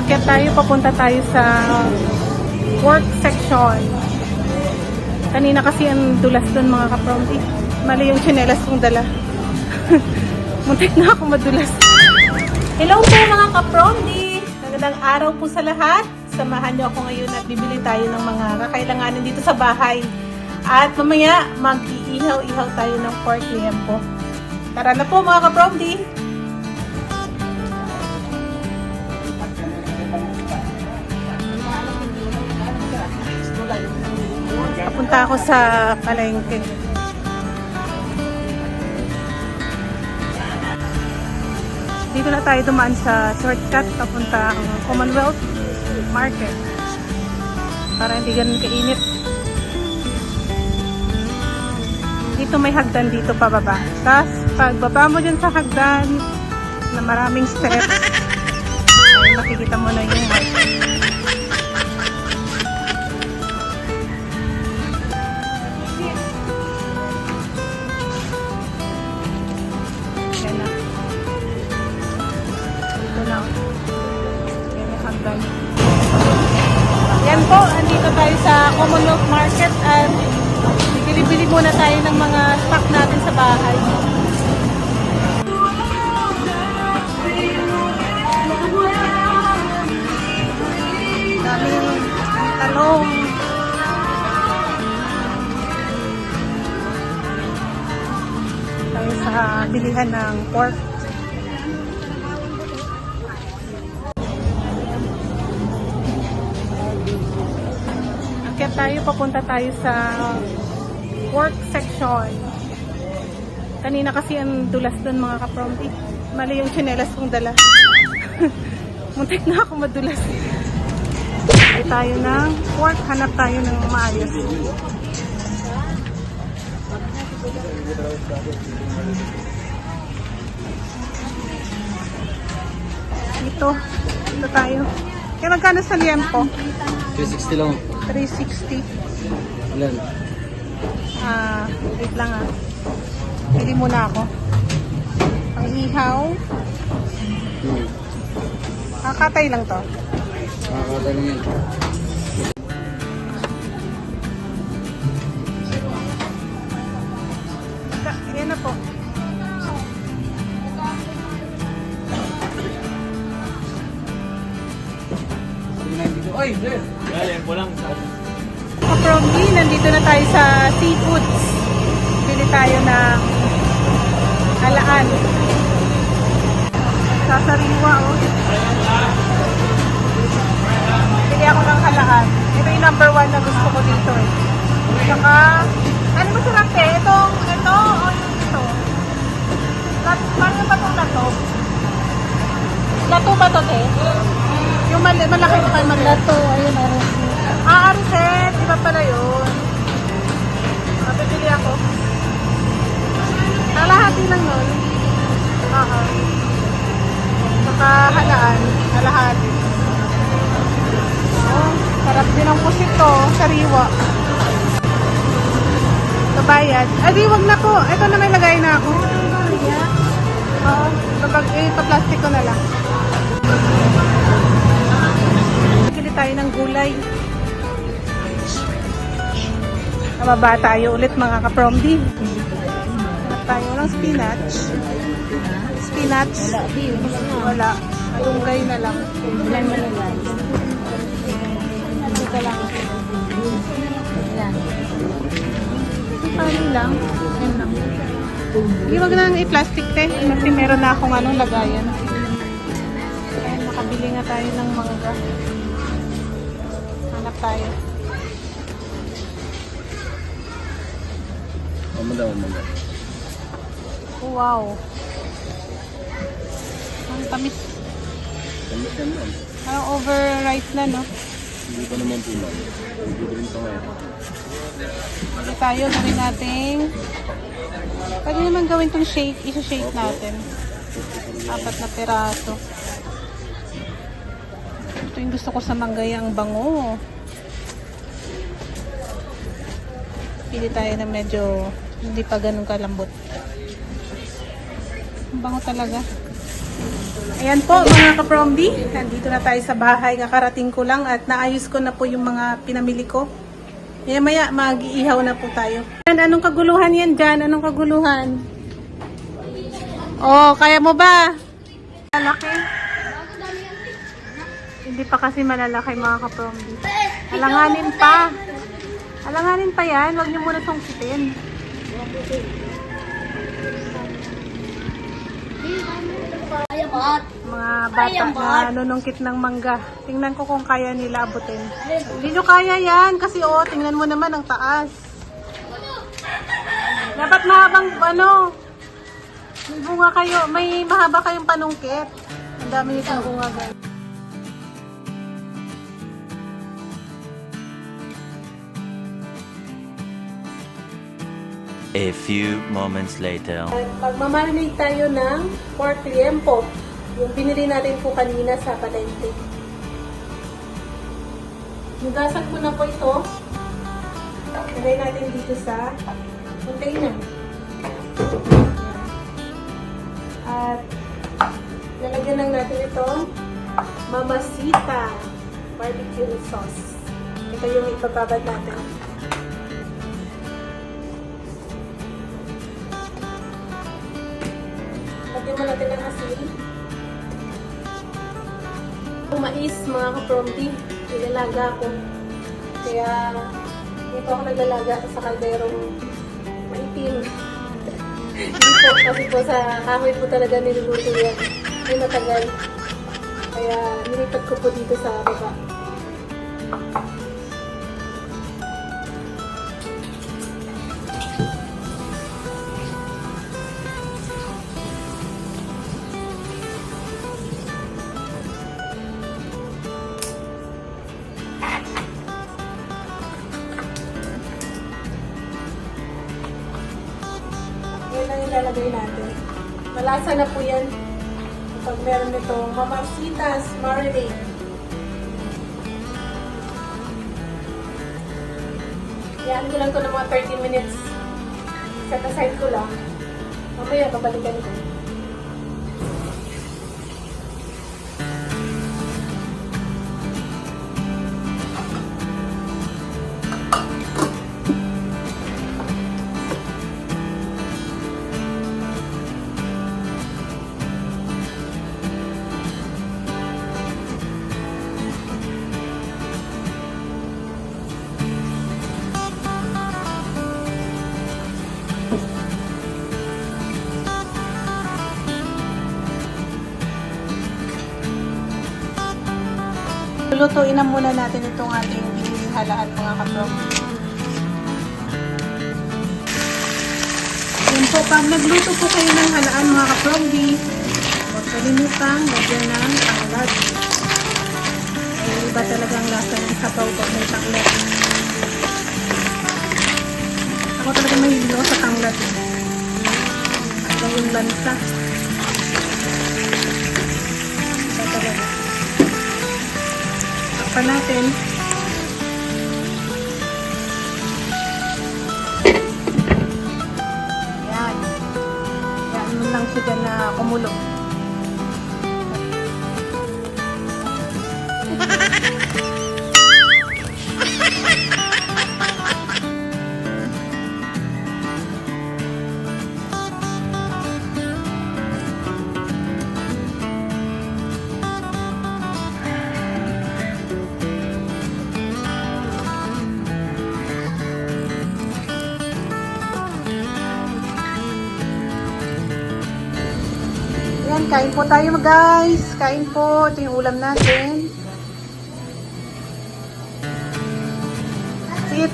Akyat tayo, papunta tayo sa work section. Kanina kasi ang dulas doon mga kapromdi. Mali yung tsinelas kong dala. Muntik na ako madulas. Hello po mga kapromdi! Magandang araw po sa lahat. Samahan niyo ako ngayon at bibili tayo ng mga kakailanganin dito sa bahay. At mamaya mag-iihaw-ihaw tayo ng pork liempo. Tara na po mga kapromdi! Papunta ako sa palengke. Dito na tayo dumaan sa shortcut papunta ang Commonwealth Market para hindi ganun kainit. Dito may hagdan dito pababa. Tapos pagbaba mo dyan sa hagdan na maraming steps, ay makikita mo na yung market. Yan na. Ito na. Yan yung hagdan. Yan po, andito tayo sa Commonwealth Market at bili-bili muna tayo ng mga stock natin sa bahay. Daming talong. Tayo sa bilihan ng pork. Akyat tayo, papunta tayo sa pork section. Kanina kasi ang dulas doon mga kapromdi. Mali yung tsinelas kong dala. Muntik na ako madulas. Bili tayo ng pork. Hanap tayo ng maayos. Ito tayo. Kaya magkano sa liempo? 360 lang. 360. Ilan? Wait lang Pili muna ako. Ang ihaw. Kakatay lang to. Kakatay lang yan. Yan na po. Oy, sir! Galing po lang. Kapromdi, nandito na tayo sa seafoods. Pili tayo ng halaan. Sasariwa, Pili ako ng halaan. Ito yung number 1 na gusto ko dito Saka, ano masarap ito o yung ito? Paano ba itong lato? Lato ba ito, Yung malaki pa maglato, ayun, Arset, iba pala yun. Bibili ako. Kalahati lang nun. Saka halaan, kalahati. Sarap din ang pusit to, sariwa. Kabayad. Di, wag na po. Ito na may lagay na ako. Ipaplastic ko na lang. Bili tayo ng gulay. Nababa tayo ulit mga kapromdi. Hanap tayo ng spinach. Spinach. Wala. Malunggay na lang. Ilan mo lang guys? Dito lang. Ilan? Paano lang? Yan lang. Iwag na ang i-plastic kasi meron na akong lagayan. Ayan, makabili nga tayo ng mangga. Hanap tayo. Mamadaw. Wow. Ang tamis. Tamis yan, ma'am. Parang overripe na, no? Hindi pa naman po, ma'am. Hindi rin pa ngayon. Ito tayo, gawin natin. Pwede naman gawin itong shake. Isa-shake natin. 4 na peraso. Ito yung gusto ko sa manggay, ang bango. Pili tayo na medyo hindi pa ganun kalambot. Ang bango talaga. Ayan po mga ka-Promdi, nandito na tayo sa bahay, kakarating ko lang at naayos ko na po yung mga pinamili ko. Maya mag-iihaw na po tayo. Anong kaguluhan yan dyan? Anong kaguluhan? Oh, kaya mo ba? Malaki? Hindi pa kasi malalaki mga ka-Promdi. Alanganin pa. Alanganin pa yan, huwag niyo muna sungkitin. Mga bata na nunungkit ng mangga. Tingnan ko kung kaya nila abutin. Hindi nyo kaya yan kasi tingnan mo naman ang taas. Dapat mahabang may bunga kayo, may mahaba kayong panungkit. Ang dami nitong bunga guys. A few moments later. Magmamarinate tayo ng pork liempo. Yung binili natin po kanina sa palengke. Nugasan ko na po ito. Lagay natin dito sa container. At lalagyan lang natin itong Mamacita barbecue sauce. Ito yung ipababad natin. Lagyan mo natin ng asin. Ang mais, mga ka-Promdi, nilalaga ko. Kaya, dito ako naglalaga sa kalderong maitim. Dito, kasi po sa kahoy po talaga niluluto yan. Ay matagal. Kaya, nilipat ko po dito sa baba. Yan ang ilalagay natin. Malasa na po yan kapag meron nitong Mamacitas marinade. Yan ko lang ito ng mga 30 minutes. Set aside ko lang. Mamaya babalikan ko. Lulutuin na muna natin itong ating biniling halaan mga ka-Promdi. Yun po, pag nagluto po kayo ng halaan mga ka-Promdi, huwag kalimutang lagyan ng tanglad. Ay, iba talagang lasa ng sabaw pag may tanglad. Ako talaga mahilig ako sa tanglad. Ito yung lansa. Ito talaga. Pa natin. Yan. Yan lang siya na kumulo. Yan, kain po tayo guys. Kain po. Ito yung ulam natin. Sit.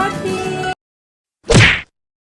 watching!